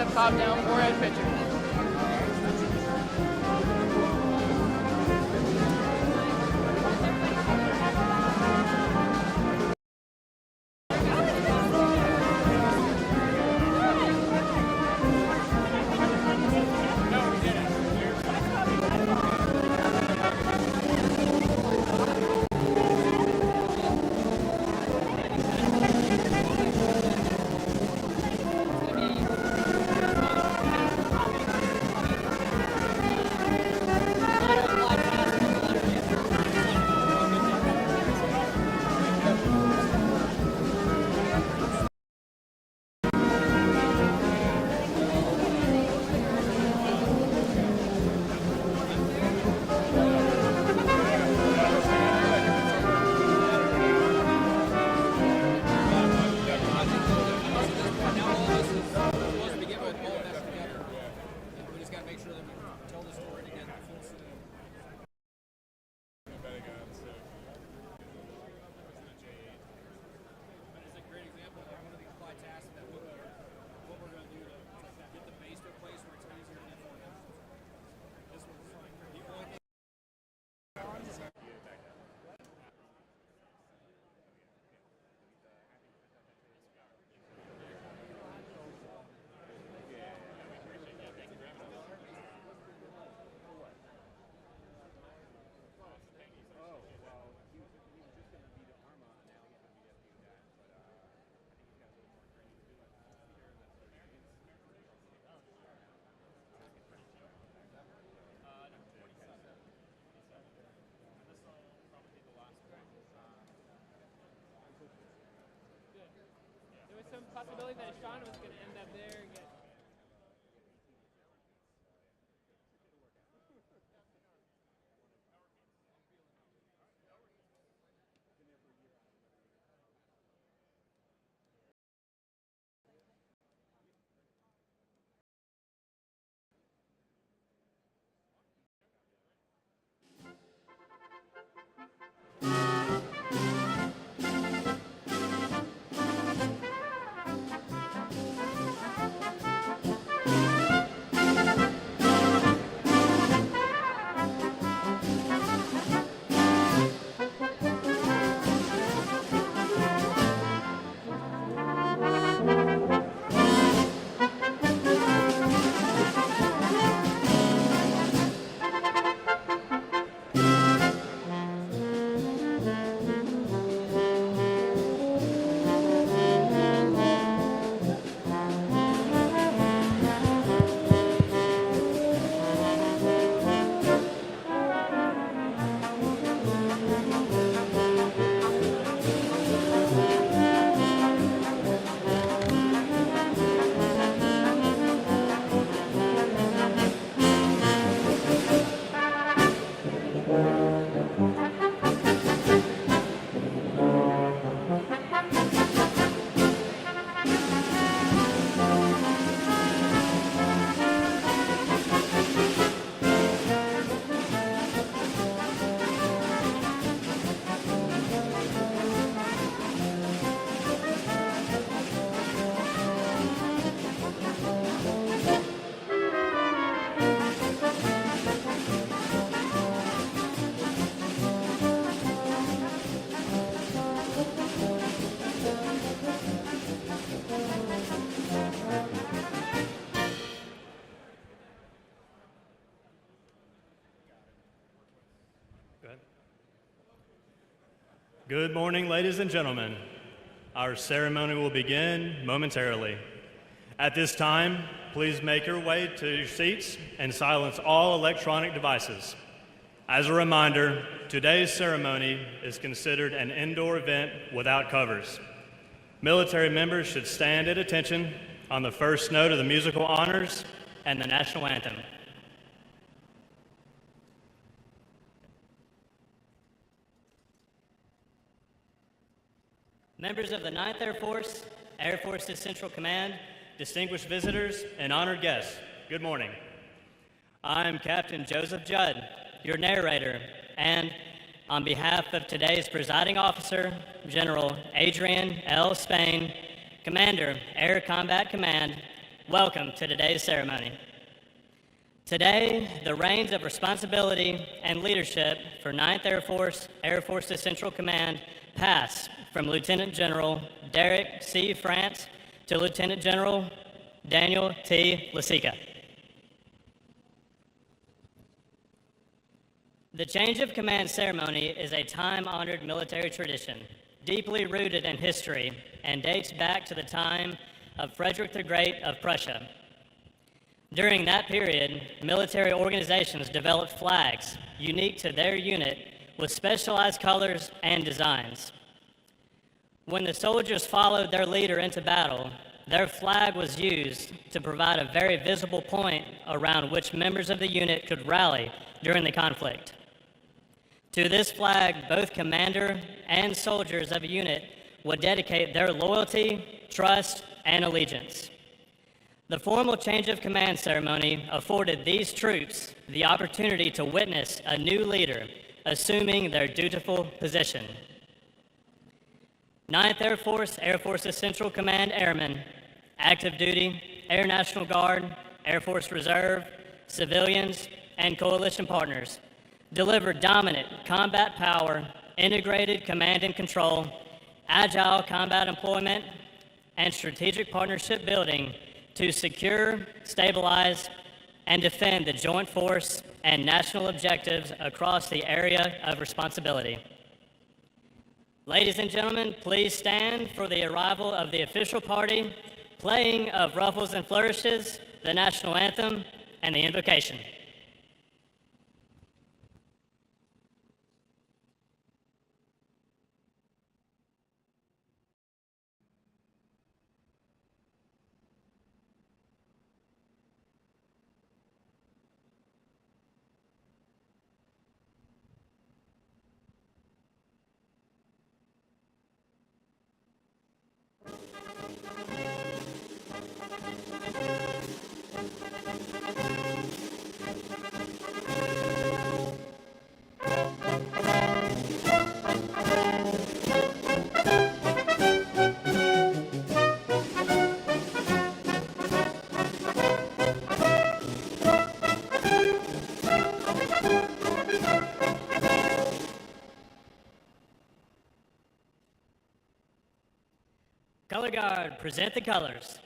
that pop-down forehead picture. Some possibility that Sean was going to end up there and get. Good morning, ladies and gentlemen. Our ceremony will begin momentarily. At this time, please make your way to your seats and silence all electronic devices. As a reminder, today's ceremony is considered an indoor event without covers. Military members should stand at attention on the first note of the musical honors and the national anthem. Members of the 9th Air Force, Air Force's Central Command, distinguished visitors, and honored guests, good morning. I'm Captain Joseph Judd, your narrator, and on behalf of today's presiding officer, General Adrian L. Spain, Commander, Air Combat Command, welcome to today's ceremony. Today, the reins of responsibility and leadership for 9th Air Force's Central Command pass from Lieutenant General Derek C. France to Lieutenant General Daniel T. Lasica. The change of command ceremony is a time-honored military tradition, deeply rooted in history, and dates back to the time of Frederick the Great of Prussia. During that period, military organizations developed flags unique to their unit with specialized colors and designs. When the soldiers followed their leader into battle, their flag was used to provide a very visible point around which members of the unit could rally during the conflict. To this flag, both commander and soldiers of a unit would dedicate their loyalty, trust, and allegiance. The formal change of command ceremony afforded these troops the opportunity to witness a new leader assuming their dutiful position. 9th Air Force's Central Command Airmen, active duty, Air National Guard, Air Force Reserve, civilians, and coalition partners delivered dominant combat power, integrated command and control, agile combat employment, and strategic partnership building to secure, stabilize, and defend the joint force and national objectives across the area of responsibility. Ladies and gentlemen, please stand for the arrival of the official party, playing of ruffles and flourishes, the national anthem, and the invocation. Color Guard, present the colors.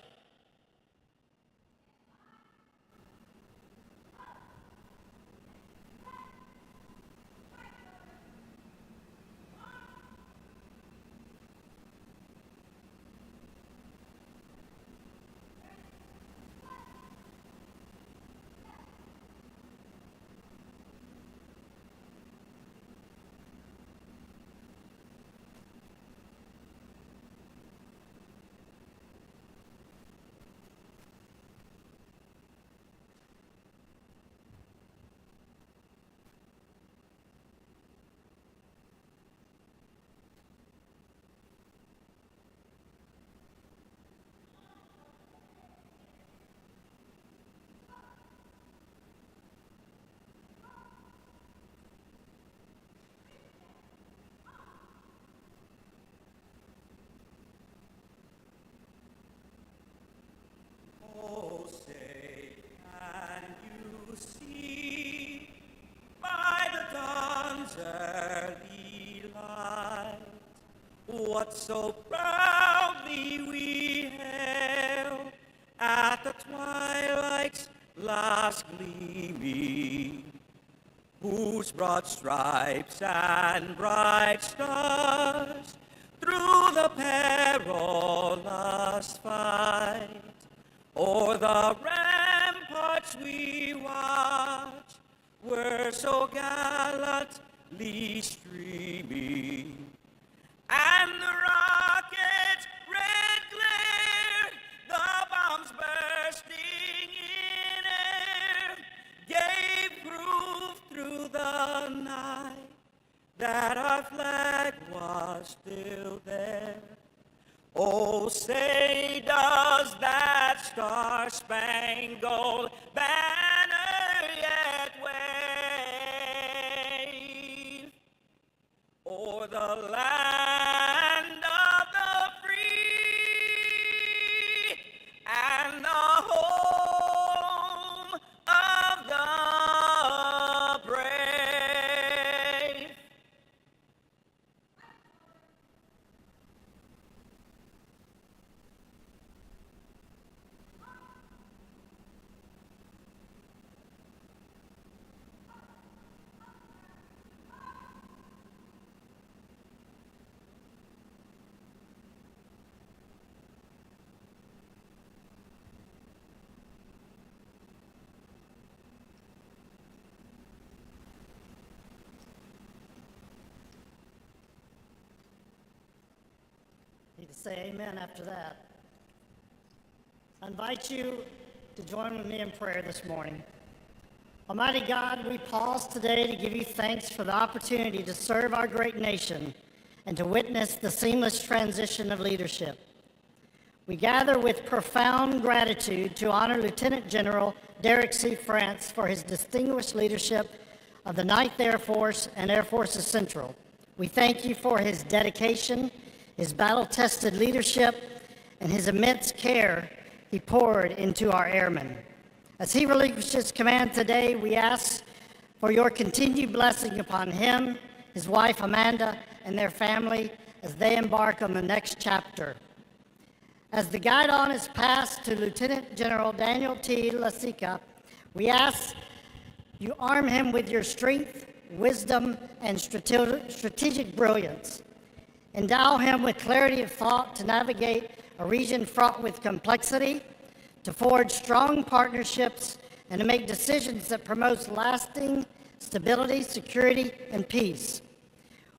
Oh, say, can you see by the dawn's early light what so proudly we hailed at the twilight's last gleaming, whose broad stripes and bright stars through the perilous fight o'er the ramparts we watch were so gallantly streaming, and the rocket's red glare, the bombs bursting in air, gave proof through the night that our flag was still there. Oh, say, does that star-spangled banner yet wave o'er the land of the free and the say amen after that. I invite you to join with me in prayer this morning. Almighty God, we pause today to give you thanks for the opportunity to serve our great nation and to witness the seamless transition of leadership. We gather with profound gratitude to honor Lieutenant General Derek C. France for his distinguished leadership of the 9th Air Force and Air Forces Central. We thank you for his dedication, his battle-tested leadership, and his immense care he poured into our airmen. As he relinquishes command today, we ask for your continued blessing upon him, his wife Amanda, and their family as they embark on the next chapter. As the guidon is passed to Lieutenant General Daniel T. Lasica, we ask you arm him with your strength, wisdom, and strategic brilliance. Endow him with clarity of thought to navigate a region fraught with complexity, to forge strong partnerships, and to make decisions that promote lasting stability, security, and peace.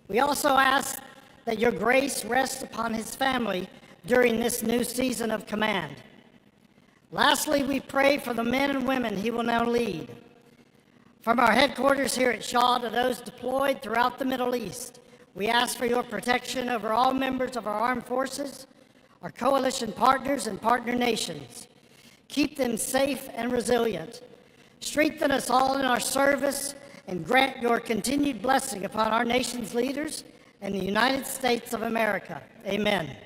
We also ask that your grace rests upon his family during this new season of command. Lastly, we pray for the men and women he will now lead. From our headquarters here at Shaw to those deployed throughout the Middle East, we ask for your protection over all members of our armed forces, our coalition partners, and partner nations. Keep them safe and resilient. Strengthen us all in our service and grant your continued blessing upon our nation's leaders and the United States of America. Amen.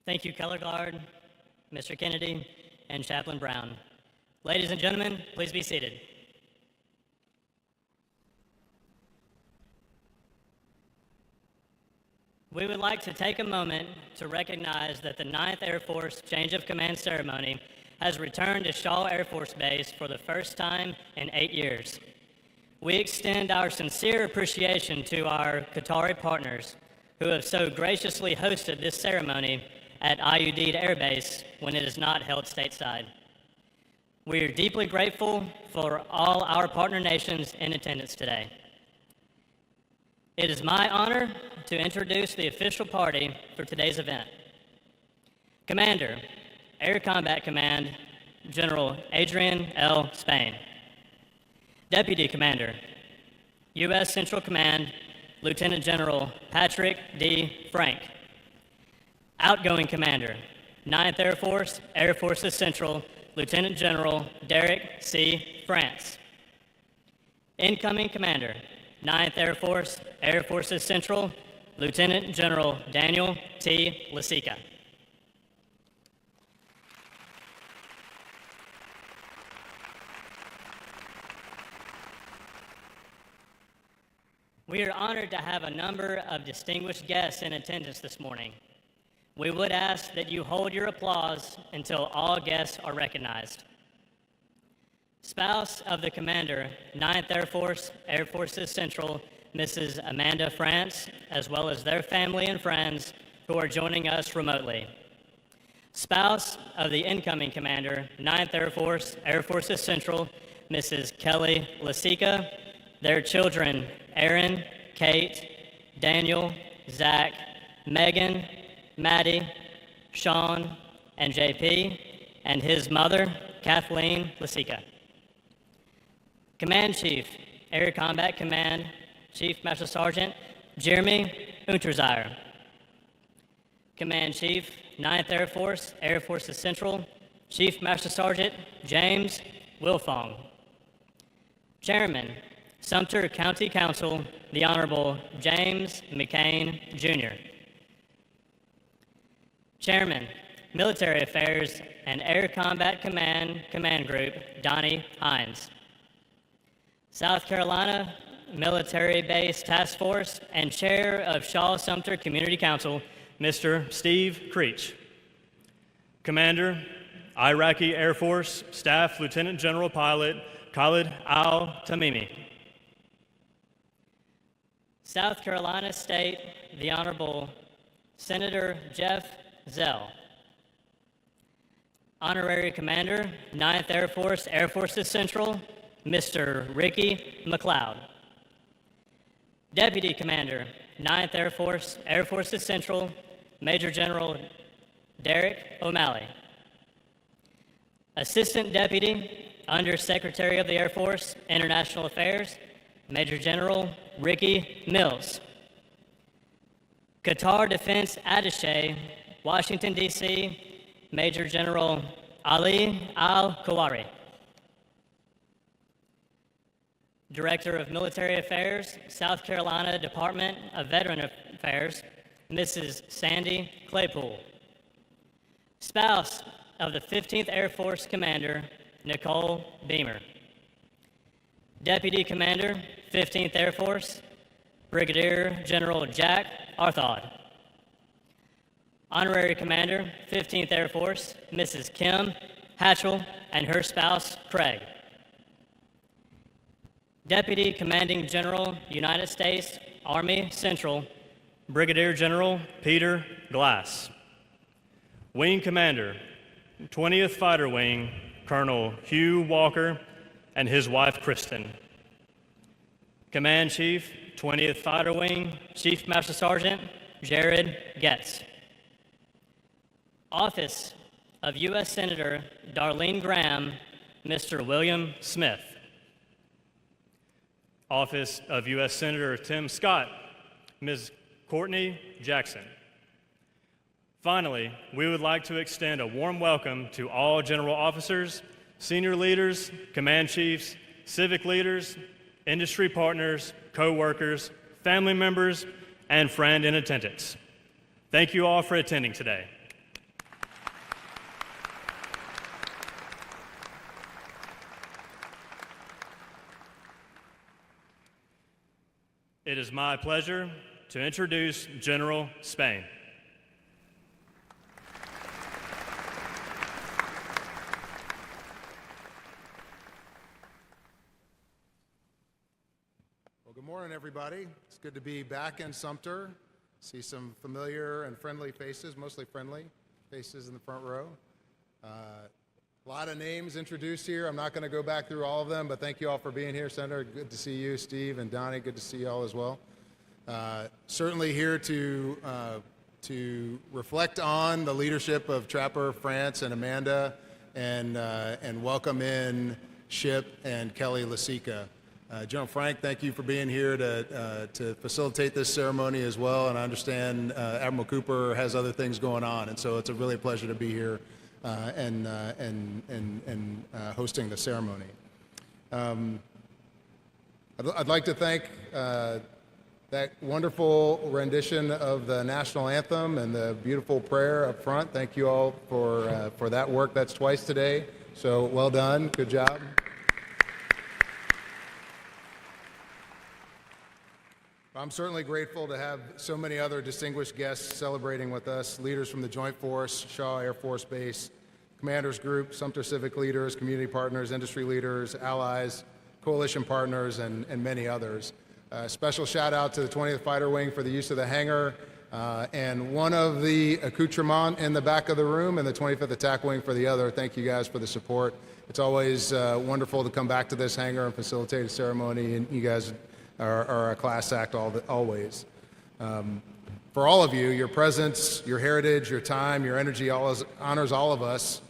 Thank you, Color Guard, Mr. Kennedy, and Chaplain Brown. Ladies and gentlemen, please be seated. We would like to take a moment to recognize that the 9th Air Force Change of Command ceremony has returned to Shaw Air Force Base for the first time in 8 years. We extend our sincere appreciation to our Qatari partners who have so graciously hosted this ceremony at IUD Air Base when it is not held stateside. We are deeply grateful for all our partner nations in attendance today. It is my honor to introduce the official party for today's event. Commander, Air Combat Command, General Adrian L. Spain. Deputy Commander, U.S. Central Command, Lieutenant General Patrick D. Frank. Outgoing Commander, 9th Air Force, Air Forces Central, Lieutenant General Derek C. France. Incoming Commander, 9th Air Force, Air Forces Central, Lieutenant General Daniel T. Lasica. We are honored to have a number of distinguished guests in attendance this morning. We would ask that you hold your applause until all guests are recognized. Spouse of the Commander, 9th Air Force, Air Forces Central, Mrs. Amanda France, as well as their family and friends who are joining us remotely. Spouse of the incoming Commander, 9th Air Force, Air Forces Central, Mrs. Kelly Lasica, their children, Aaron, Kate, Daniel, Zach, Megan, Maddie, Sean, and JP, and his mother, Kathleen Lasica. Command Chief, Air Combat Command, Chief Master Sergeant Jeremy Unterzeyer. Command Chief, 9th Air Force, Air Forces Central, Chief Master Sergeant James Wilfong. Chairman, Sumter County Council, the Honorable James McCain, Jr. Chairman, Military Affairs and Air Combat Command Command Group, Donnie Hines. South Carolina Military Base Task Force and Chair of Shaw-Sumter Community Council, Mr. Steve Creech. Commander, Iraqi Air Force Staff Lieutenant General Pilot Khalid Al-Tamimi. South Carolina State, the Honorable Senator Jeff Zell. Honorary Commander, 9th Air Force, Air Forces Central, Mr. Ricky McLeod. Deputy Commander, 9th Air Force, Air Forces Central, Major General Derek O'Malley. Assistant Deputy, Under Secretary of the Air Force, International Affairs, Major General Ricky Mills. Qatar Defense Attaché, Washington, D.C., Major General Ali Al-Kawari. Director of Military Affairs, South Carolina Department of Veteran Affairs, Mrs. Sandy Claypool. Spouse of the 15th Air Force Commander, Nicole Beamer. Deputy Commander, 15th Air Force, Brigadier General Jack Arthod. Honorary Commander, 15th Air Force, Mrs. Kim Hatchell and her spouse, Craig. Deputy Commanding General, United States Army Central, Brigadier General Peter Glass. Wing Commander, 20th Fighter Wing, Colonel Hugh Walker and his wife, Kristen. Command Chief, 20th Fighter Wing, Chief Master Sergeant Jared Getz. Office of U.S. Senator Darlene Graham, Mr. William Smith. Office of U.S. Senator Tim Scott, Ms. Courtney Jackson. Finally, we would like to extend a warm welcome to all general officers, senior leaders, command chiefs, civic leaders, industry partners, co-workers, family members, and friend in attendance. Thank you all for attending today. It is my pleasure to introduce General Spain. Well, good morning, everybody. It's good to be back in Sumter. See some familiar and friendly faces, mostly friendly faces in the front row. A lot of names introduced here. I'm not going to go back through all of them, but thank you all for being here. Senator, good to see you. Steve and Donnie, good to see you all as well. Certainly here to reflect on the leadership of Trapper France and Amanda, and welcome in Ship and Kelly Lasica. General Frank, thank you for being here to facilitate this ceremony as well. And I understand Admiral Cooper has other things going on, and so it's really a pleasure to be here and hosting the ceremony. I'd like to thank that wonderful rendition of the national anthem and the beautiful prayer up front. Thank you all for that work. That's twice today, so well done. Good job. I'm certainly grateful to have so many other distinguished guests celebrating with us, leaders from the Joint Force, Shaw Air Force Base, Commanders Group, Sumter Civic leaders, community partners, industry leaders, allies, coalition partners, and many others. Special shout out to the 20th Fighter Wing for the use of the hangar, and one of the accoutrements in the back of the room, and the 25th Attack Wing for the other. Thank you guys for the support. It's always wonderful to come back to this hangar and facilitate a ceremony, and you guys are a class act always. For all of you, your presence, your heritage, your time, your energy honors all of us.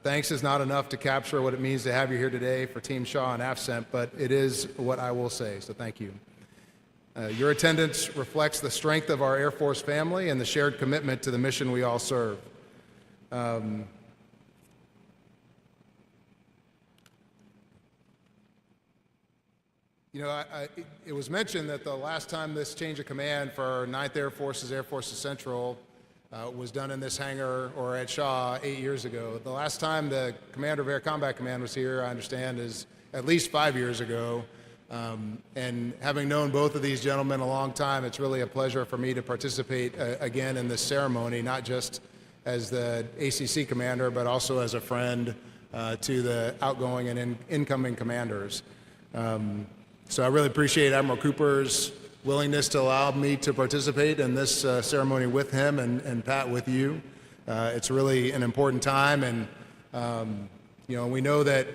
Thanks is not enough to capture what it means to have you here today for Team Shaw and AFCENT, but it is what I will say, so thank you. Your attendance reflects the strength of our Air Force family and the shared commitment to the mission we all serve. You know, it was mentioned that the last time this change of command for 9th Air Force's Air Forces Central was done in this hangar or at Shaw 8 years ago. The last time the commander of Air Combat Command was here, I understand, is at least 5 years ago. And having known both of these gentlemen a long time, it's really a pleasure for me to participate again in this ceremony, not just as the ACC commander, but also as a friend to the outgoing and incoming commanders. So I really appreciate Admiral Cooper's willingness to allow me to participate in this ceremony with him and Pat with you. It's really an important time, and We know that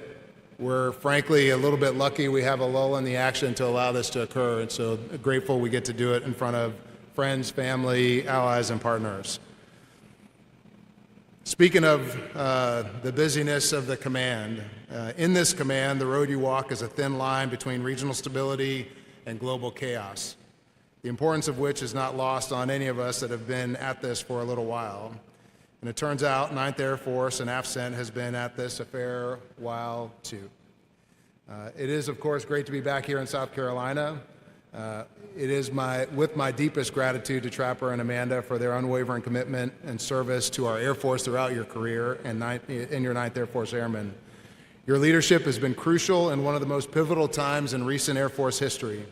we're frankly a little bit lucky we have a lull in the action to allow this to occur, and so grateful we get to do it in front of friends, family, allies, and partners. Speaking of the busyness of the command, in this command, the road you walk is a thin line between regional stability and global chaos, the importance of which is not lost on any of us that have been at this for a little while. And it turns out 9th Air Force and AFCENT has been at this a fair while too. It is, of course, great to be back here in South Carolina. It is with my deepest gratitude to Trapper and Amanda for their unwavering commitment and service to our Air Force throughout your career and in your 9th Air Force Airmen. Your leadership has been crucial in one of the most pivotal times in recent Air Force history.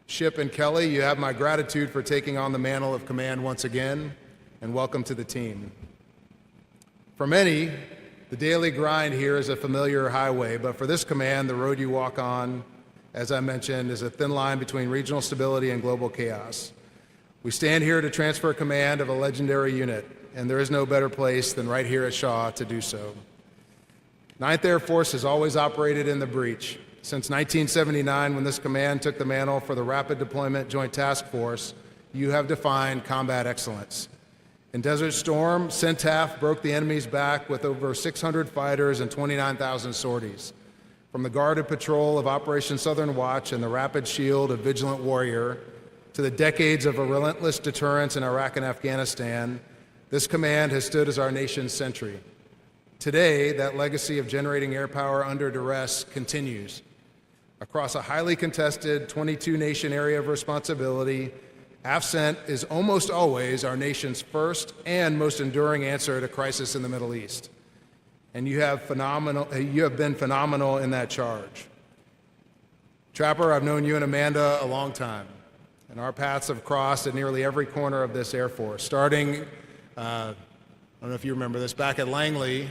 Ship and Kelly, you have my gratitude for taking on the mantle of command once again, and welcome to the team. For many, the daily grind here is a familiar highway, but for this command, the road you walk on, as I mentioned, is a thin line between regional stability and global chaos. We stand here to transfer command of a legendary unit, and there is no better place than right here at Shaw to do so. 9th Air Force has always operated in the breach. Since 1979, when this command took the mantle for the Rapid Deployment Joint Task Force, you have defined combat excellence. In Desert Storm, CENTAF broke the enemy's back with over 600 fighters and 29,000 sorties. From the guarded patrol of Operation Southern Watch and the rapid shield of Vigilant Warrior to the decades of a relentless deterrence in Iraq and Afghanistan, this command has stood as our nation's sentry. Today, that legacy of generating air power under duress continues. Across a highly contested 22-nation area of responsibility, AFCENT is almost always our nation's first and most enduring answer to crisis in the Middle East. And you have been phenomenal in that charge. Trapper, I've known you and Amanda a long time, and our paths have crossed at nearly every corner of this Air Force, starting, I don't know if you remember this, back at Langley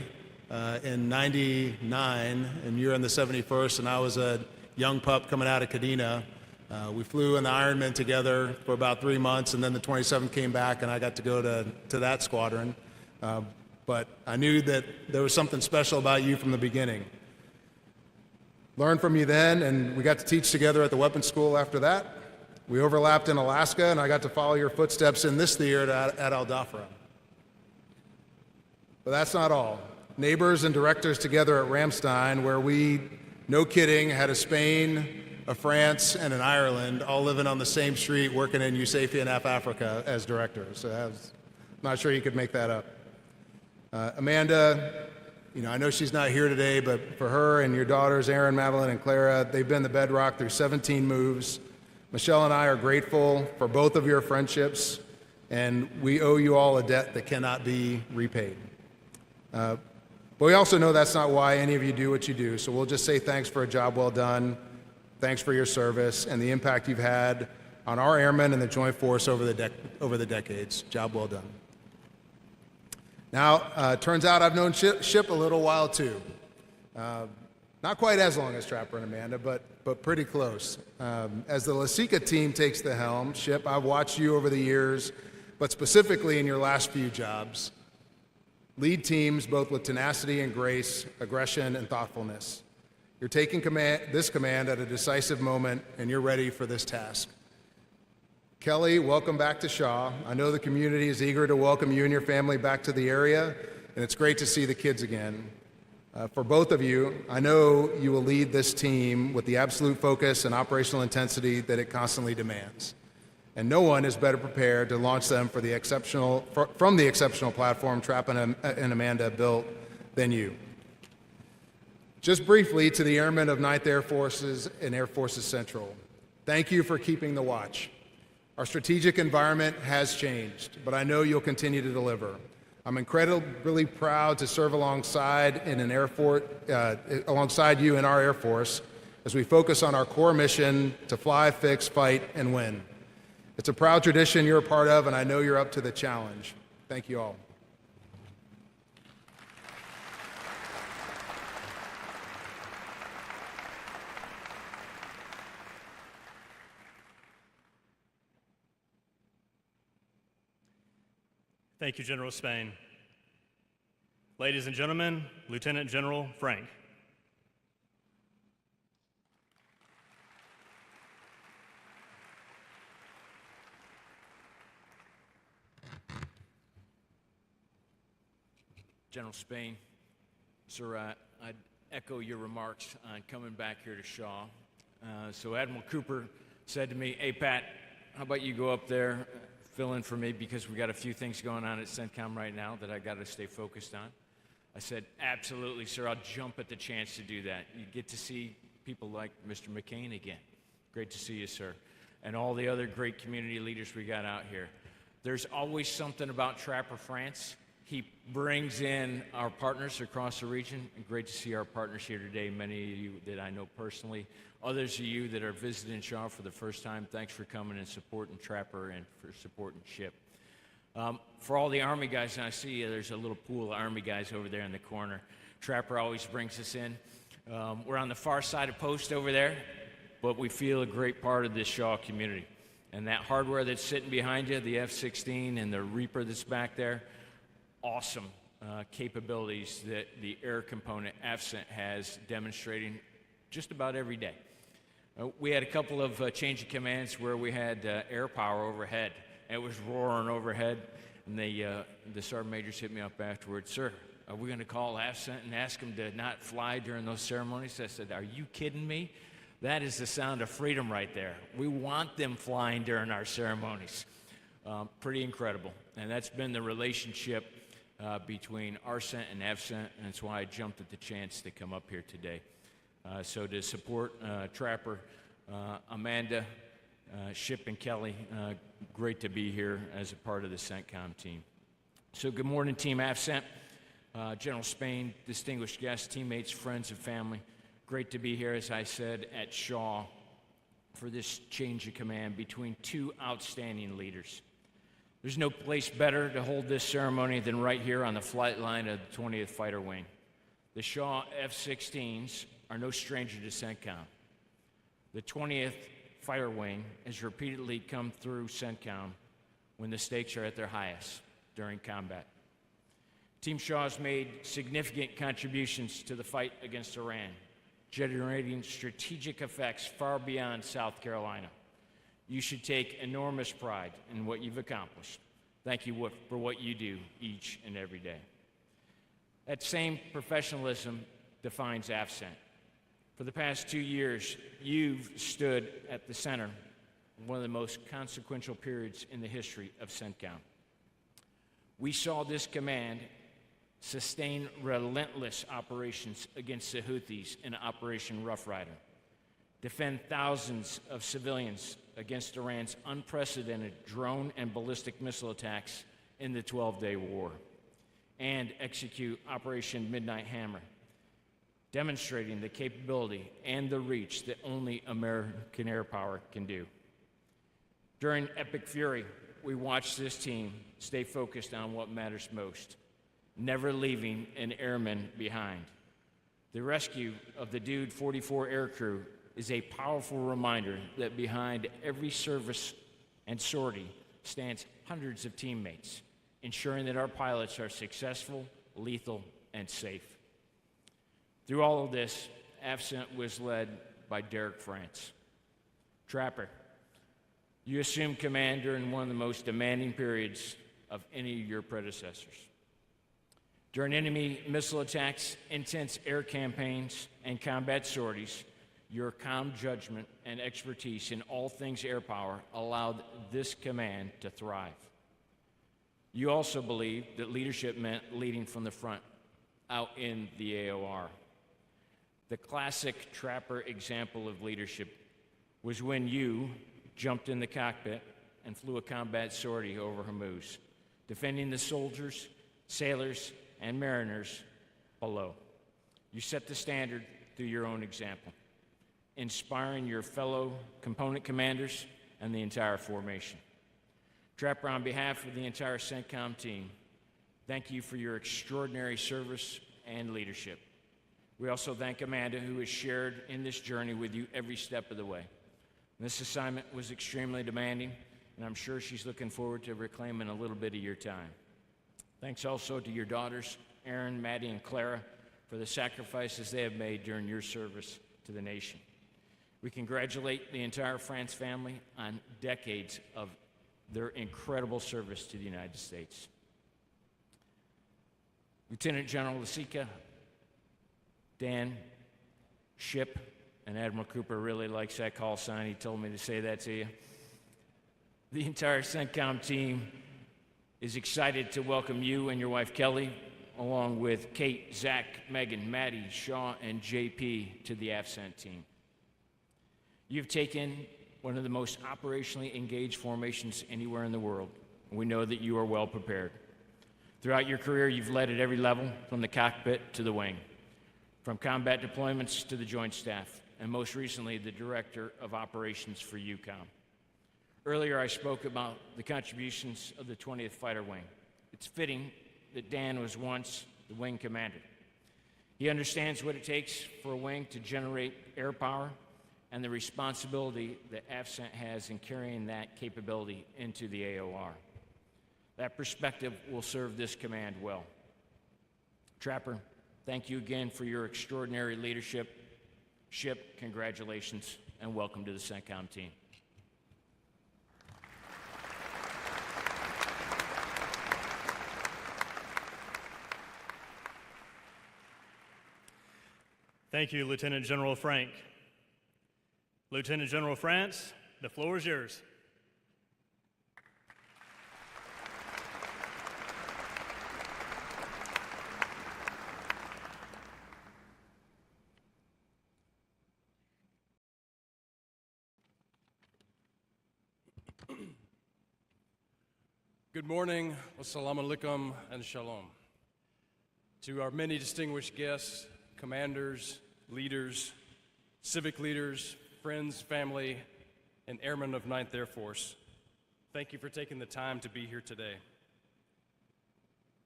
in '99, and you're in the 71st, and I was a young pup coming out of Kadena. We flew in the Ironman together for about 3 months, and then the 27th came back, and I got to go to that squadron. But I knew that there was something special about you from the beginning. Learned from you then, and we got to teach together at the weapons school after that. We overlapped in Alaska, and I got to follow your footsteps in this theater at Al Dhafra. But that's not all. Neighbors and directors together at Ramstein, where we, no kidding, had a Spain, a France, and an Ireland, all living on the same street, working in Eusapia and Africa as directors. So I'm not sure you could make that up. Amanda, I know she's not here today, but for her and your daughters, Erin, Madeline, and Clara, they've been the bedrock through 17 moves. Michelle and I are grateful for both of your friendships, and we owe you all a debt that cannot be repaid. But we also know that's not why any of you do what you do, so we'll just say thanks for a job well done, thanks for your service, and the impact you've had on our airmen and the Joint Force over the decades. Job well done. Now, turns out I've known Ship a little while too. Not quite as long as Trapper and Amanda, but pretty close. As the Lasika team takes the helm, Ship, I've watched you over the years, but specifically in your last few jobs, lead teams both with tenacity and grace, aggression and thoughtfulness. You're taking this command at a decisive moment, and you're ready for this task. Kelly, welcome back to Shaw. I know the community is eager to welcome you and your family back to the area, and it's great to see the kids again. For both of you, I know you will lead this team with the absolute focus and operational intensity that it constantly demands. And no one is better prepared to launch them from the exceptional platform Trapper and Amanda built than you. Just briefly to the airmen of 9th Air Forces and Air Forces Central, thank you for keeping the watch. Our strategic environment has changed, but I know you'll continue to deliver. I'm incredibly proud to serve alongside you in our Air Force as we focus on our core mission to fly, fix, fight, and win. It's a proud tradition you're a part of, and I know you're up to the challenge. Thank you all. Thank you, General Spain. Ladies and gentlemen, Lieutenant General Frank. General Spain, sir, I'd echo your remarks on coming back here to Shaw. So Admiral Cooper said to me, hey, Pat, how about you go up there, fill in for me, because we got a few things going on at CENTCOM right now that I got to stay focused on. I said, absolutely, sir, I'll jump at the chance to do that. You get to see people like Mr. McCain again. Great to see you, sir. And all the other great community leaders we got out here. There's always something about Trapper France. He brings in our partners across the region. Great to see our partners here today, many of you that I know personally. Others of you that are visiting Shaw for the first time, thanks for coming and supporting Trapper and for supporting SHIP. For all the Army guys, and I see there's a little pool of Army guys over there in the corner. Trapper always brings us in. We're on the far side of post over there, but we feel a great part of this Shaw community. And that hardware that's sitting behind you, the F-16 and the Reaper that's back there, awesome capabilities that the air component AFCENT has demonstrating just about every day. We had a couple of change of commands where we had air power overhead. It was roaring overhead, and the sergeant majors hit me up afterwards. Sir, are we going to call AFCENT and ask them to not fly during those ceremonies? I said, are you kidding me? That is the sound of freedom right there. We want them flying during our ceremonies. Pretty incredible, and that's been the relationship between ARCENT and AFCENT, and that's why I jumped at the chance to come up here today. So to support Trapper, Amanda, Ship, and Kelly, great to be here as a part of the CENTCOM team. So good morning, Team AFCENT, General Spain, distinguished guests, teammates, friends, and family. Great to be here, as I said, at Shaw for this change of command between two outstanding leaders. There's no place better to hold this ceremony than right here on the flight line of the 20th Fighter Wing. The Shaw F-16s are no stranger to CENTCOM. The 20th Fighter Wing has repeatedly come through CENTCOM when the stakes are at their highest during combat. Team Shaw has made significant contributions to the fight against Iran, generating strategic effects far beyond South Carolina. You should take enormous pride in what you've accomplished. Thank you for what you do each and every day. That same professionalism defines AFCENT. For the past 2 years, you've stood at the center of one of the most consequential periods in the history of CENTCOM. We saw this command sustain relentless operations against the Houthis in Operation Rough Rider, defend thousands of civilians against Iran's unprecedented drone and ballistic missile attacks in the 12-day war, and execute Operation Midnight Hammer, demonstrating the capability and the reach that only American air power can do. During Epic Fury, we watched this team stay focused on what matters most, never leaving an airman behind. The rescue of the Dude 44 aircrew is a powerful reminder that behind every service and sortie stands hundreds of teammates, ensuring that our pilots are successful, lethal, and safe. Through all of this, AFCENT was led by Derek France. Trapper, you assumed command during one of the most demanding periods of any of your predecessors. During enemy missile attacks, intense air campaigns, and combat sorties, your calm judgment and expertise in all things air power allowed this command to thrive. You also believed that leadership meant leading from the front, out in the AOR. The classic Trapper example of leadership was when you jumped in the cockpit and flew a combat sortie over Hormuz, defending the soldiers, sailors, and mariners below. You set the standard through your own example, inspiring your fellow component commanders and the entire formation. Trapper, on behalf of the entire CENTCOM team, thank you for your extraordinary service and leadership. We also thank Amanda, who has shared in this journey with you every step of the way. This assignment was extremely demanding, and I'm sure she's looking forward to reclaiming a little bit of your time. Thanks also to your daughters, Aaron, Maddie, and Clara for the sacrifices they have made during your service to the nation. We congratulate the entire France family on decades of their incredible service to the United States. Lieutenant General Lasica, Dan, Ship, and Admiral Cooper really likes that call sign. He told me to say that to you. The entire CENTCOM team is excited to welcome you and your wife Kelly, along with Kate, Zach, Megan, Maddie, Shaw, and JP to the AFCENT team. You've taken one of the most operationally engaged formations anywhere in the world. We know that you are well prepared. Throughout your career, you've led at every level, from the cockpit to the wing, from combat deployments to the Joint Staff, and most recently, the Director of Operations for EUCOM. Earlier, I spoke about the contributions of the 20th Fighter Wing. It's fitting that Dan was once the wing commander. He understands what it takes for a wing to generate air power and the responsibility that AFCENT has in carrying that capability into the AOR. That perspective will serve this command well. Trapper, thank you again for your extraordinary leadership. Ship, congratulations, and welcome to the CENTCOM team. Thank you, Lieutenant General Frank. Lieutenant General France, the floor is yours. Good morning, wassalamu alaikum, and shalom. To our many distinguished guests, commanders, leaders, civic leaders, friends, family, and airmen of 9th Air Force, thank you for taking the time to be here today.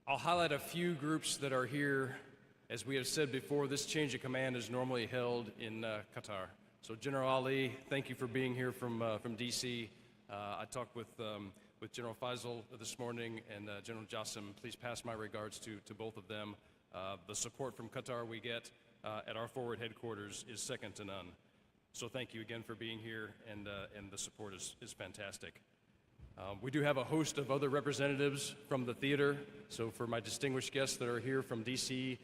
I'll highlight a few groups that are here. As we have said before, this change of command is normally held in Qatar. So General Ali, thank you for being here from DC. I talked with General Faisal this morning and General Jassim. Please pass my regards to both of them. The support from Qatar we get at our forward headquarters is second to none. So thank you again for being here, and the support is fantastic. We do have a host of other representatives from the theater. So for my distinguished guests that are here from DC,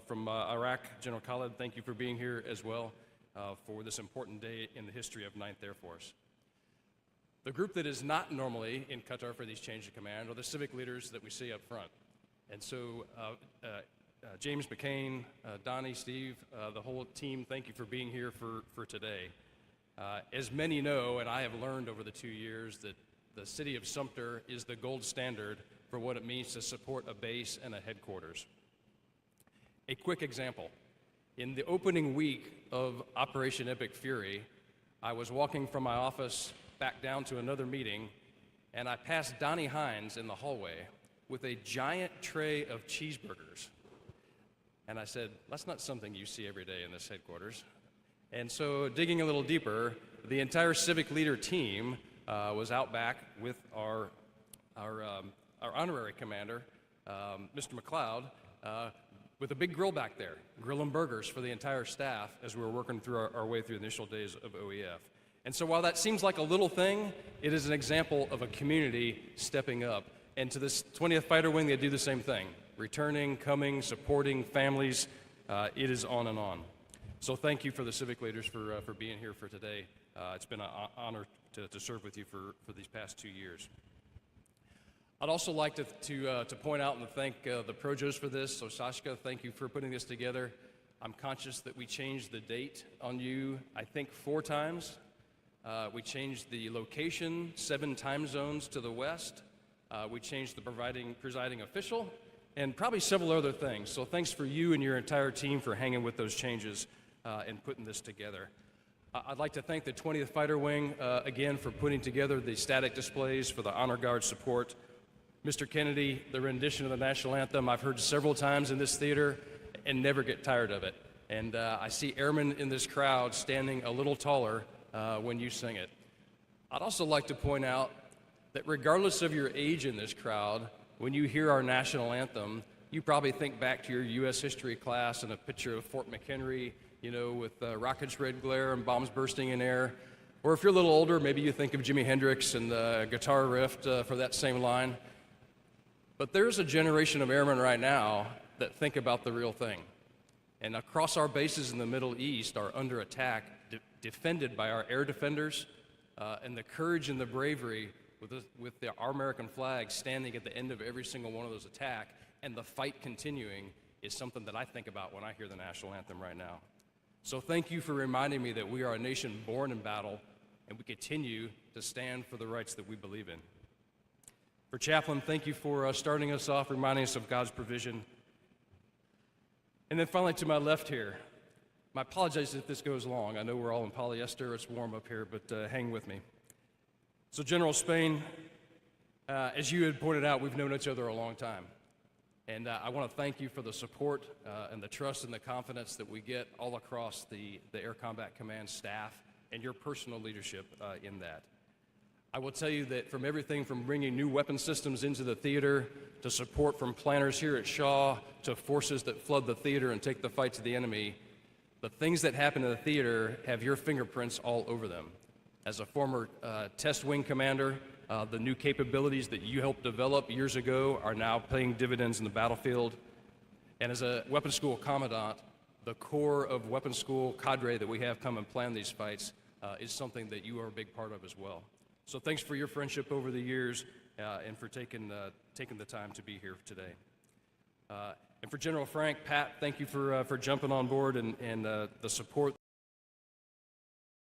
from Iraq, General Khalid, thank you for being here as well for this important day in the history of 9th Air Force. The group that is not normally in Qatar for these change of command are the civic leaders that we see up front. And so James McCain, Donnie, Steve, the whole team, thank you for being here for today. As many know, and I have learned over the 2 years, that the city of Sumter is the gold standard for what it means to support a base and a headquarters. A quick example. In the opening week of Operation Epic Fury, I was walking from my office back down to another meeting, and I passed Donnie Hines in the hallway with a giant tray of cheeseburgers. And I said, that's not something you see every day in this headquarters. And so digging a little deeper, the entire civic leader team was out back with our honorary commander, Mr. McLeod, with a big grill back there, grilling burgers for the entire staff as we were working through our way through the initial days of OEF. And so while that seems like a little thing, it is an example of a community stepping up. And to this 20th Fighter Wing, they do the same thing. Returning, coming, supporting families, it is on and on. So thank you for the civic leaders for being here for today. It's been an honor to serve with you for these past 2 years. I'd also like to point out and thank the Projos for this. So Sashka, thank you for putting this together. I'm conscious that we changed the date on you, I think 4 times. We changed the location 7 time zones to the west. We changed the presiding official, and probably several other things. So thanks for you and your entire team for hanging with those changes and putting this together. I'd like to thank the 20th Fighter Wing again for putting together the static displays for the Honor Guard support. Mr. Kennedy, the rendition of the national anthem, I've heard several times in this theater and never get tired of it. And I see airmen in this crowd standing a little taller when you sing it. I'd also like to point out that regardless of your age in this crowd, when you hear our national anthem, you probably think back to your U.S. history class and a picture of Fort McHenry, you know, with rockets' red glare and bombs bursting in air. Or if you're a little older, maybe you think of Jimi Hendrix and the guitar riff for that same line. But there's a generation of airmen right now that think about the real thing. And across our bases in the Middle East are under attack, defended by our air defenders, and the courage and the bravery with our American flag standing at the end of every single one of those attacks, and the fight continuing is something that I think about when I hear the national anthem right now. So thank you for reminding me that we are a nation born in battle, and we continue to stand for the rights that we believe in. For Chaplain, thank you for starting us off, reminding us of God's provision. And then finally to my left here, my apologies if this goes long. I know we're all in polyester, it's warm up here, but hang with me. So General Spain, as you had pointed out, we've known each other a long time. And I want to thank you for the support and the trust and the confidence that we get all across the Air Combat Command staff and your personal leadership in that. I will tell you that from everything from bringing new weapon systems into the theater, to support from planners here at Shaw, to forces that flood the theater and take the fight to the enemy, the things that happen in the theater have your fingerprints all over them. As a former test wing commander, the new capabilities that you helped develop years ago are now paying dividends in the battlefield. And as a weapons school commandant, the core of weapons school cadre that we have come and plan these fights is something that you are a big part of as well. So thanks for your friendship over the years and for taking the time to be here today. And for General Frank, Pat, thank you for jumping on board and the support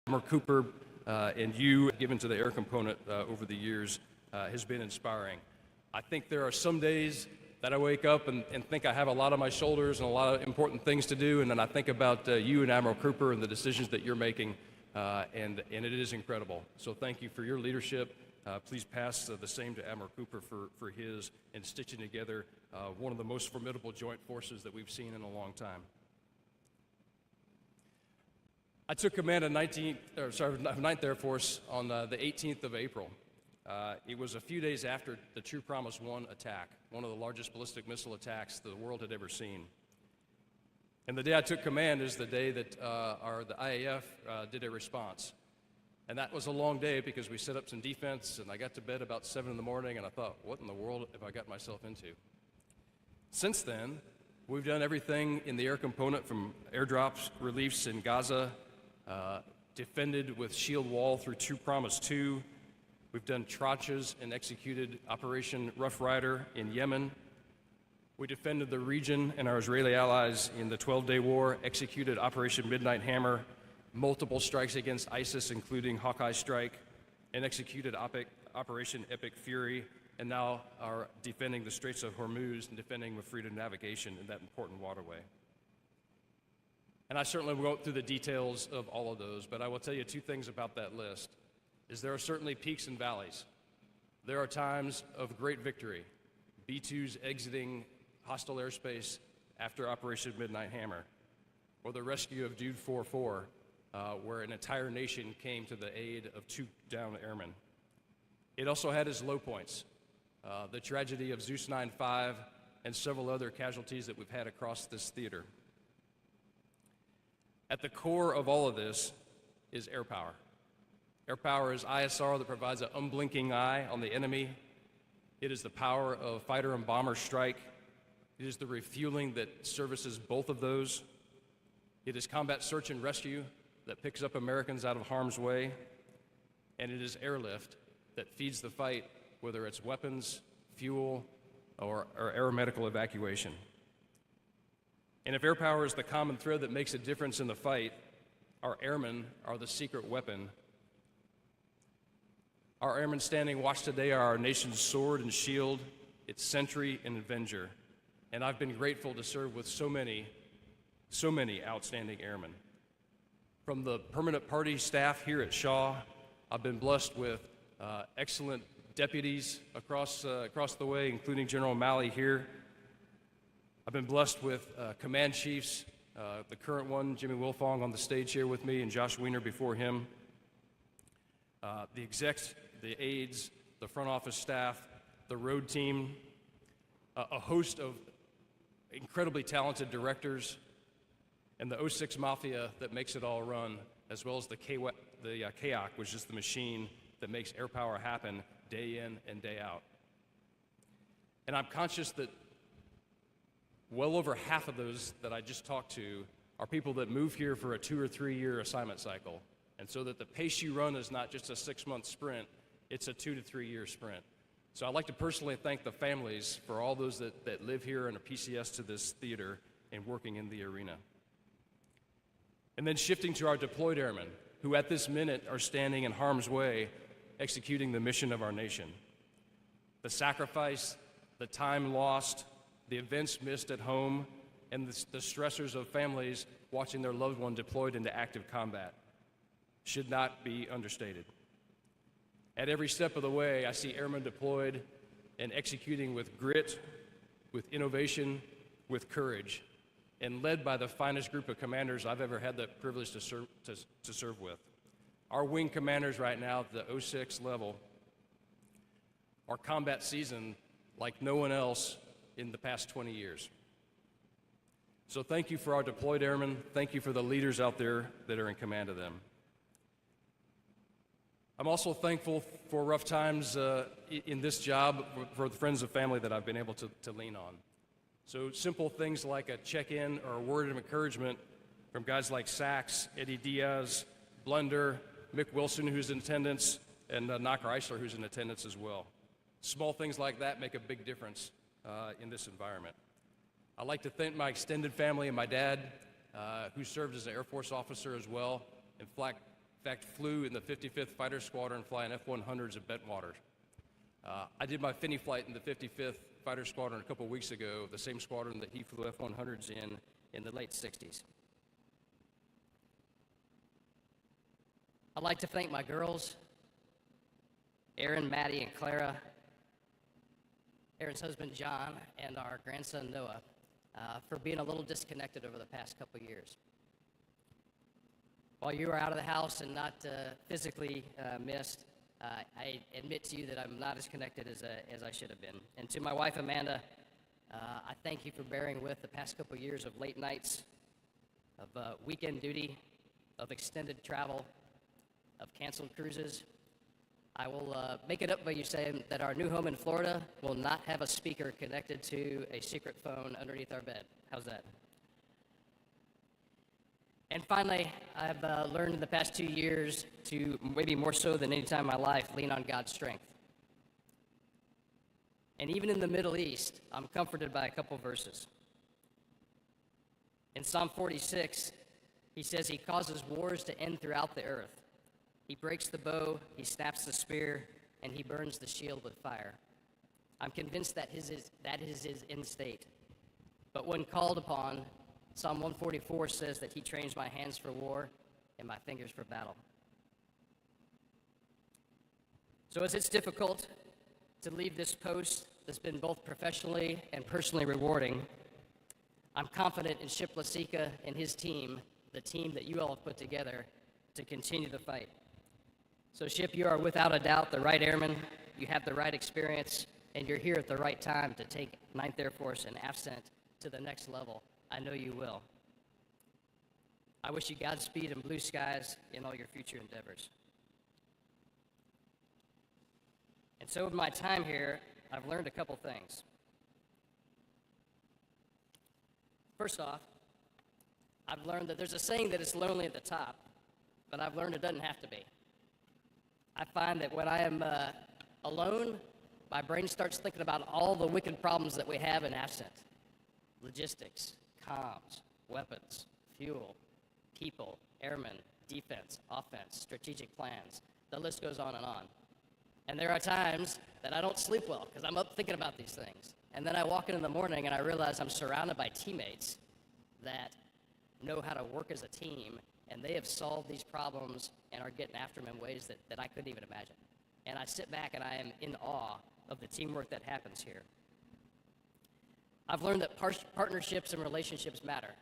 Admiral Cooper and you given to the air component over the years has been inspiring. I think there are some days that I wake up and think I have a lot on my shoulders and a lot of important things to do, and then I think about you and Admiral Cooper and the decisions that you're making, and it is incredible. So thank you for your leadership. Please pass the same to Admiral Cooper for his in stitching together one of the most formidable joint forces that we've seen in a long time. I took command of 9th Air Force on the 18th of April. It was a few days after the True Promise 1 attack, one of the largest ballistic missile attacks the world had ever seen. And the day I took command is the day that the IAF did a response. And that was a long day because we set up some defense, and I got to bed about 7 in the morning, and I thought, what in the world have I got myself into? Since then, we've done everything in the air component from airdrops, reliefs in Gaza, defended with shield wall through True Promise 2. We've done tranches and executed Operation Rough Rider in Yemen. We defended the region and our Israeli allies in the 12-day war, executed Operation Midnight Hammer, multiple strikes against ISIS, including Hawkeye Strike, and executed Operation Epic Fury, and now are defending the Straits of Hormuz and defending with freedom of navigation in that important waterway. And I certainly won't go through the details of all of those, but I will tell you two things about that list. Is there are certainly peaks and valleys. There are times of great victory. B-2s exiting hostile airspace after Operation Midnight Hammer, or the rescue of Dude 4-4, where an entire nation came to the aid of 2 downed airmen. It also had its low points, the tragedy of Zeus 9-5 and several other casualties that we've had across this theater. At the core of all of this is air power. Air power is ISR that provides an unblinking eye on the enemy. It is the power of fighter and bomber strike. It is the refueling that services both of those. It is combat search and rescue that picks up Americans out of harm's way. And it is airlift that feeds the fight, whether it's weapons, fuel, or aeromedical evacuation. And if air power is the common thread that makes a difference in the fight, our airmen are the secret weapon. Our airmen standing watch today are our nation's sword and shield, its sentry and avenger. And I've been grateful to serve with so many outstanding airmen. From the permanent party staff here at Shaw, I've been blessed with excellent deputies across the way, including General Malley here. I've been blessed with command chiefs, the current one, Jimmy Wilfong, on the stage here with me, and Josh Wiener before him. The execs, the aides, the front office staff, the road team, a host of incredibly talented directors, and the 06 Mafia that makes it all run, as well as the KAOC, which is the machine that makes air power happen day in and day out. And I'm conscious that well over half of those that I just talked to are people that move here for a 2 or 3 year assignment cycle. And so that the pace you run is not just a 6-month sprint, it's a 2 to 3 year sprint. So I'd like to personally thank the families for all those that live here and are PCS to this theater and working in the arena. And then shifting to our deployed airmen, who at this minute are standing in harm's way, executing the mission of our nation. The sacrifice, the time lost, the events missed at home, and the stressors of families watching their loved one deployed into active combat should not be understated. At every step of the way, I see airmen deployed and executing with grit, with innovation, with courage, and led by the finest group of commanders I've ever had the privilege to serve with. Our wing commanders right now at the 06 level are combat seasoned like no one else in the past 20 years. So thank you for our deployed airmen. Thank you for the leaders out there that are in command of them. I'm also thankful for rough times in this job for the friends and family that I've been able to lean on. So simple things like a check-in or a word of encouragement from guys like Sachs, Eddie Diaz, Blunder, Mick Wilson, who's in attendance, and Knocker Eisler, who's in attendance as well. Small things like that make a big difference in this environment. I'd like to thank my extended family and my dad, who served as an Air Force officer as well. In fact, flew in the 55th Fighter Squadron flying F-100s at Bentwater. I did my Finney flight in the 55th Fighter Squadron a couple of weeks ago, the same squadron that he flew F-100s in the late 60s. I'd like to thank my girls, Erin, Maddie, and Clara, Erin's husband, John, and our grandson, Noah, for being a little disconnected over the past couple of years. While you were out of the house and not physically missed, I admit to you that I'm not as connected as I should have been. And to my wife, Amanda, I thank you for bearing with the past couple of years of late nights, of weekend duty, of extended travel, of canceled cruises. I will make it up by you saying that our new home in Florida will not have a speaker connected to a secret phone underneath our bed. How's that? And finally, I've learned in the past 2 years to, maybe more so than any time in my life, lean on God's strength. And even in the Middle East, I'm comforted by a couple verses. In Psalm 46, he says he causes wars to end throughout the earth. He breaks the bow, he snaps the spear, and he burns the shield with fire. I'm convinced that is his end state. But when called upon, Psalm 144 says that he trains my hands for war and my fingers for battle. So as it's difficult to leave this post that's been both professionally and personally rewarding, I'm confident in Ship Lasika and his team, the team that you all have put together, to continue the fight. So Ship, you are without a doubt the right airman, you have the right experience, and you're here at the right time to take 9th Air Force and AFCENT to the next level. I know you will. I wish you Godspeed and blue skies in all your future endeavors. And so in my time here, I've learned a couple things. First off, I've learned that there's a saying that it's lonely at the top, but I've learned it doesn't have to be. I find that when I am alone, my brain starts thinking about all the wicked problems that we have in AFCENT. Logistics, comms, weapons, fuel, people, airmen, defense, offense, strategic plans. The list goes on. And there are times that I don't sleep well because I'm up thinking about these things. And then I walk in the morning and I realize I'm surrounded by teammates that know how to work as a team, and they have solved these problems and are getting after them in ways that I couldn't even imagine. And I sit back and I am in awe of the teamwork that happens here. I've learned that partnerships and relationships matter.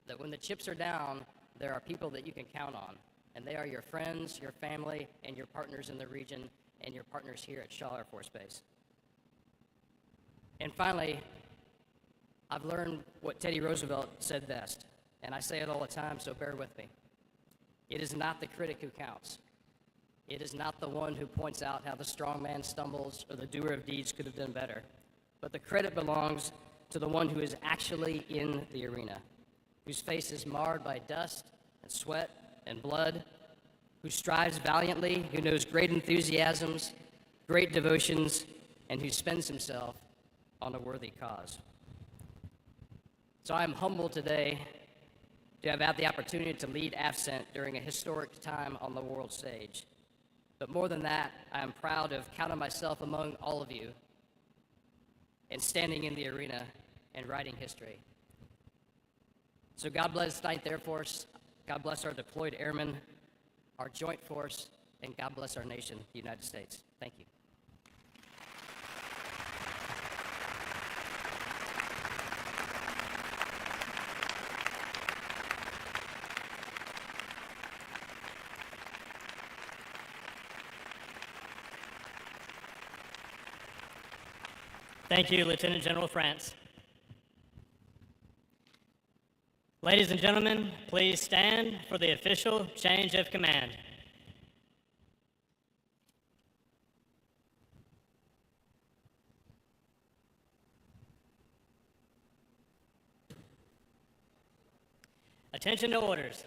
That when the chips are down, there are people that you can count on. And they are your friends, your family, and your partners in the region, and your partners here at Shaw Air Force Base. And finally, I've learned what Teddy Roosevelt said best, and I say it all the time, so bear with me. It is not the critic who counts. It is not the one who points out how the strong man stumbles or the doer of deeds could have done better, but the credit belongs to the one who is actually in the arena, whose face is marred by dust and sweat and blood, who strives valiantly, who knows great enthusiasms, great devotions, and who spends himself on a worthy cause. So I am humbled today to have had the opportunity to lead AFCENT during a historic time on the world stage. But more than that, I am proud to have counted myself among all of you and standing in the arena and writing history. So God bless 9th Air Force, God bless our deployed airmen, our joint force, and God bless our nation, the United States. Thank you. Thank you, Lieutenant General France. Ladies and gentlemen, please stand for the official change of command. Attention to orders.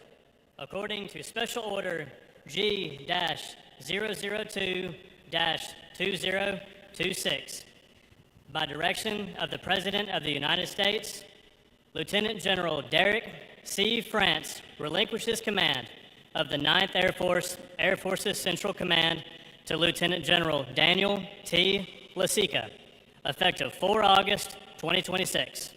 According to Special Order G-002-2026, by direction of the President of the United States, Lieutenant General Derek C. France relinquishes command of the 9th Air Force's Central Command to Lieutenant General Daniel T. Lasica, effective 4 August 2026.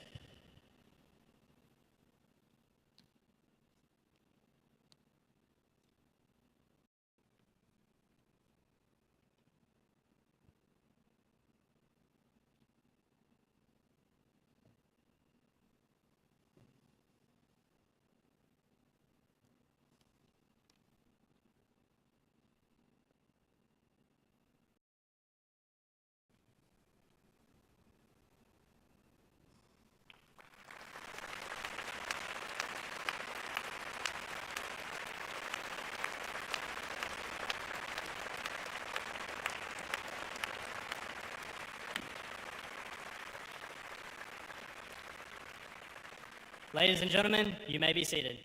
Ladies and gentlemen, you may be seated.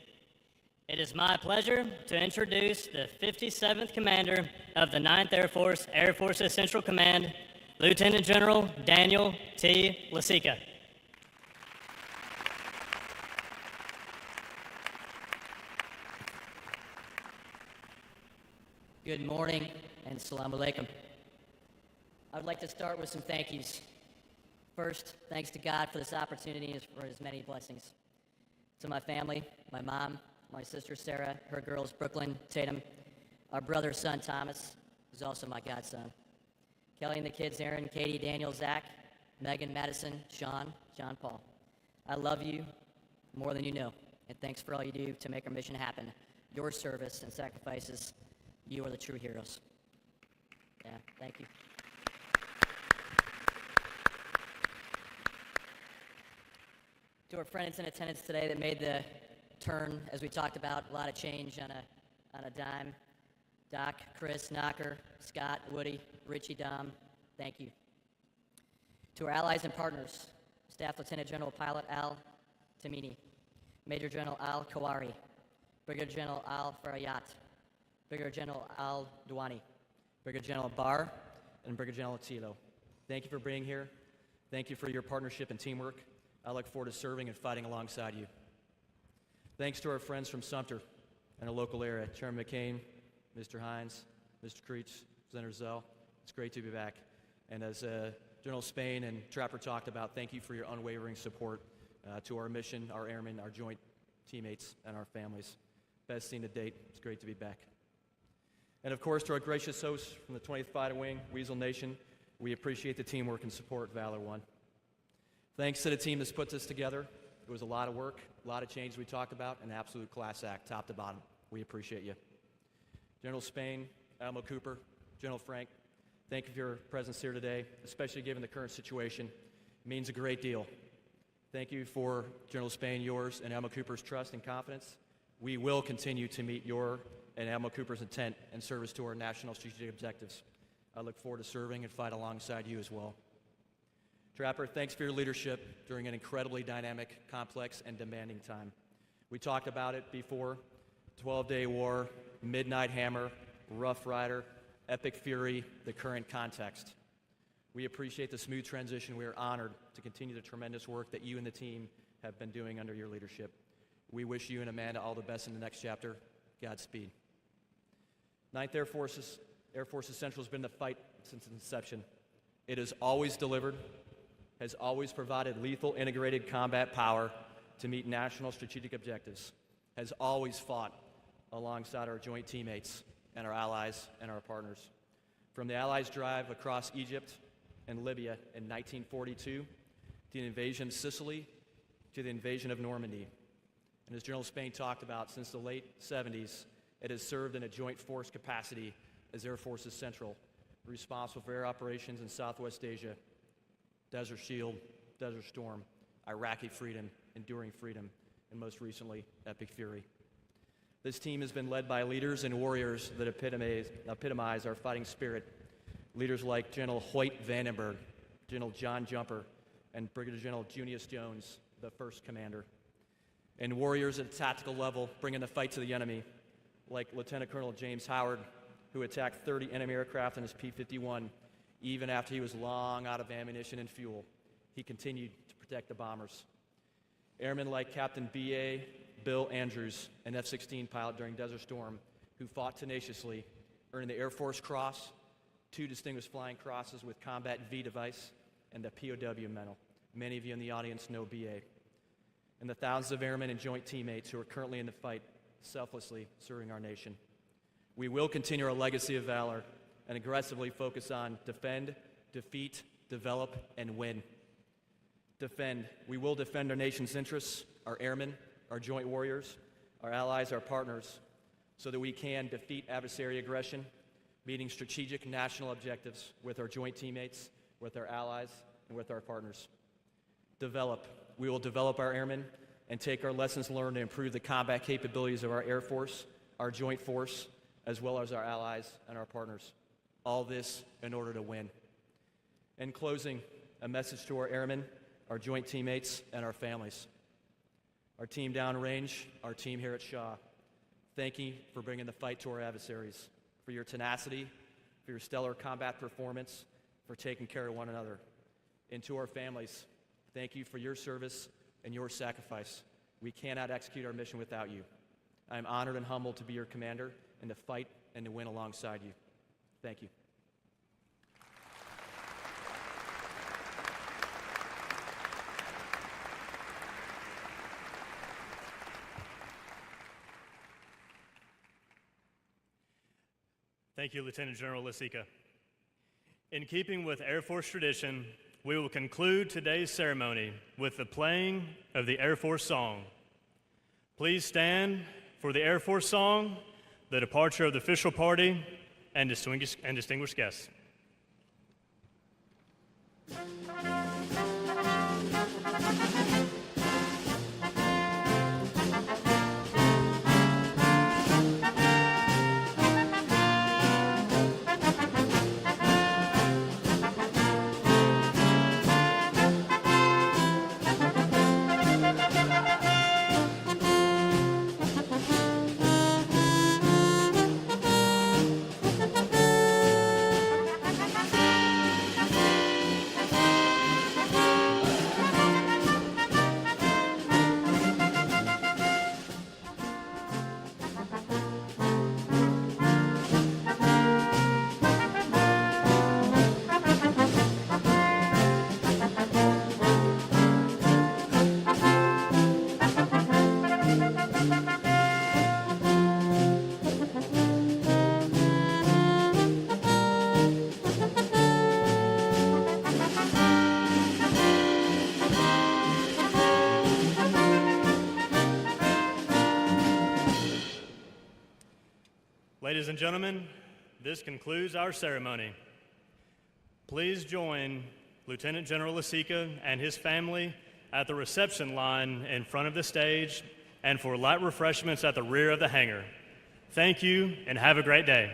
It is my pleasure to introduce the 57th Commander of the 9th Air Force's Central Command, Lieutenant General Daniel T. Lasica. Good morning and Assalamu alaikum. I would like to start with some thank yous. First, thanks to God for this opportunity and for his many blessings. To my family, my mom, my sister Sarah, her girls Brooklyn, Tatum, our brother, son Thomas, who's also my godson. Kelly and the kids, Aaron, Katie, Daniel, Zach, Megan, Madison, Sean, John Paul. I love you more than you know, and thanks for all you do to make our mission happen. Your service and sacrifices, you are the true heroes. Yeah, thank you. To our friends in attendance today that made the turn, as we talked about, a lot of change on a dime. Doc, Chris, Knocker, Scott, Woody, Richie, Dom, thank you. To our allies and partners, Staff Lieutenant General Pilot Al Tamini, Major General Al Kawari, Brigadier General Al Farayat, Brigadier General Al Douani, Brigadier General Barr, and Brigadier General Tilo. Thank you for being here. Thank you for your partnership and teamwork. I look forward to serving and fighting alongside you. Thanks to our friends from Sumter and our local area, Chairman McCain, Mr. Hines, Mr. Creech, Senator Zell. It's great to be back. And as General Spain and Trapper talked about, thank you for your unwavering support to our mission, our airmen, our joint teammates, and our families. Best seen to date. It's great to be back. And of course, to our gracious hosts from the 20th Fighter Wing, Weasel Nation, we appreciate the teamwork and support Valor One. Thanks to the team that's put this together. It was a lot of work, a lot of changes we talked about, an absolute class act, top to bottom. We appreciate you. General Spain, Admiral Cooper, General Frank, thank you for your presence here today, especially given the current situation. It means a great deal. Thank you for General Spain, yours, and Admiral Cooper's trust and confidence. We will continue to meet your and Admiral Cooper's intent and service to our national strategic objectives. I look forward to serving and fight alongside you as well. Trapper, thanks for your leadership during an incredibly dynamic, complex, and demanding time. We talked about it before: 12-day war, Midnight Hammer, Rough Rider, Epic Fury, the current context. We appreciate the smooth transition. We are honored to continue the tremendous work that you and the team have been doing under your leadership. We wish you and Amanda all the best in the next chapter. Godspeed. 9th Air Force Central has been the fight since its inception. It has always delivered, has always provided lethal integrated combat power to meet national strategic objectives, has always fought alongside our joint teammates and our allies and our partners. From the Allies' drive across Egypt and Libya in 1942, to the invasion of Sicily, to the invasion of Normandy. And as General Spain talked about, since the late 70s, it has served in a joint force capacity as Air Forces Central, responsible for air operations in Southwest Asia, Desert Shield, Desert Storm, Iraqi Freedom, Enduring Freedom, and most recently, Epic Fury. This team has been led by leaders and warriors that epitomize our fighting spirit. Leaders like General Hoyt Vandenberg, General John Jumper, and Brigadier General Junius Jones, the first commander. And warriors at a tactical level bringing the fight to the enemy, like Lieutenant Colonel James Howard, who attacked 30 enemy aircraft in his P-51, even after he was long out of ammunition and fuel. He continued to protect the bombers. Airmen like Captain B.A. Bill Andrews, an F-16 pilot during Desert Storm, who fought tenaciously, earning the Air Force Cross, 2 Distinguished Flying Crosses with Combat V device, and the POW medal. Many of you in the audience know BA. And the thousands of airmen and joint teammates who are currently in the fight, selflessly serving our nation. We will continue our legacy of valor and aggressively focus on defend, defeat, develop, and win. Defend. We will defend our nation's interests, our airmen, our joint warriors, our allies, our partners, so that we can defeat adversary aggression, meeting strategic national objectives with our joint teammates, with our allies, and with our partners. Develop. We will develop our airmen and take our lessons learned to improve the combat capabilities of our Air Force, our joint force, as well as our allies and our partners. All this in order to win. In closing, a message to our airmen, our joint teammates, and our families. Our team downrange, our team here at Shaw, thank you for bringing the fight to our adversaries, for your tenacity, for your stellar combat performance, for taking care of one another. And to our families, thank you for your service and your sacrifice. We cannot execute our mission without you. I am honored and humbled to be your commander and to fight and to win alongside you. Thank you. Thank you, Lieutenant General Lasica. In keeping with Air Force tradition, we will conclude today's ceremony with the playing of the Air Force song. Please stand for the Air Force song, the departure of the official party, and distinguished guests. Ladies and gentlemen, this concludes our ceremony. Please join Lieutenant General Lasica and his family at the reception line in front of the stage and for light refreshments at the rear of the hangar. Thank you and have a great day.